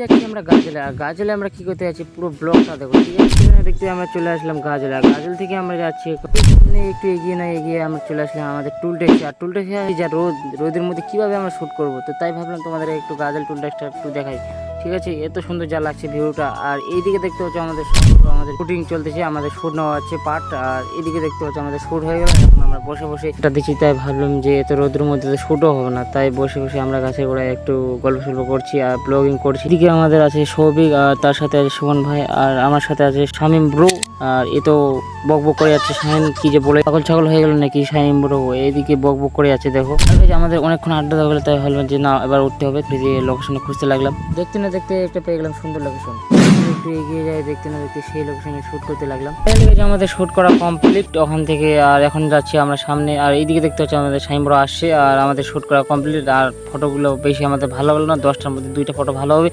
যাচ্ছি আমরা গাজলে, আর গাজলে আমরা কি করতে যাচ্ছি পুরো ব্লগটা দেখো, ঠিক আছে। সেখানে দেখতে আমরা চলে আসলাম গাজলে, আর গাজল থেকে আমরা যাচ্ছি সামনে একটু এগিয়ে আমরা চলে আসলাম আমাদের টুল ট্যাক্সি। আর টুল ট্যাক্সি যা রোদের মধ্যে কিভাবে আমরা শ্যুট করবো, তো তাই ভাবলাম তোমাদের একটু গাজল টুল ট্যাক্সটা একটু দেখাই, ঠিক আছে। এত সুন্দর যা লাগছে ভিউটা। আর এইদিকে দেখতে হচ্ছে আমাদের শুটিং চলতেছে, আমাদের শ্যুট নেওয়া হচ্ছে পার্ট। আর এদিকে দেখতে হচ্ছে আমাদের শ্যুট হয়ে গেল, এখন আমরা বসে বসে এটা দিচ্ছি। তাই ভাবলাম যে এত রোদের মধ্যে তো শ্যুটও হবে না, তাই বসে বসে আমরা গাছের গোড়ায় একটু গল্প সল্প করছি আর ব্লগিং করছি। এদিকে আমাদের আছে সৌভিক, আর তার সাথে আছে সুমন ভাই, আর আমার সাথে আছে শামিম ব্রো। আর এ তো বক বক করে যাচ্ছে, শামিম কি যে বলে পাগল ছাগল হয়ে গেল নাকি শামিম ব্রো, এইদিকে বক বক করে যাচ্ছে দেখো। আমাদের অনেকক্ষণ আড্ডা দেওয়া গেলো, তাই ভাবলাম যে না এবার উঠতে হবে। লোকেশনে খুঁজতে লাগলাম, দেখতে না দেখতে একটা পেয়ে গেলাম সুন্দর লোকেশন। একটু এগিয়ে যাই, দেখতে না দেখতে সেই লোকেশনে শুট করতে লাগলাম। আমাদের শুট করা কমপ্লিট ওখান থেকে। আর এখন যাচ্ছি আমরা সামনে, আর এইদিকে দেখতে হচ্ছে আমাদের শামিম ব্রো আসছে, আর আমাদের শুট করা কমপ্লিট। আর ফটোগুলো বেশি আমাদের ভালো হলো না, 10টার মধ্যে 2টা ফটো ভালো হবে।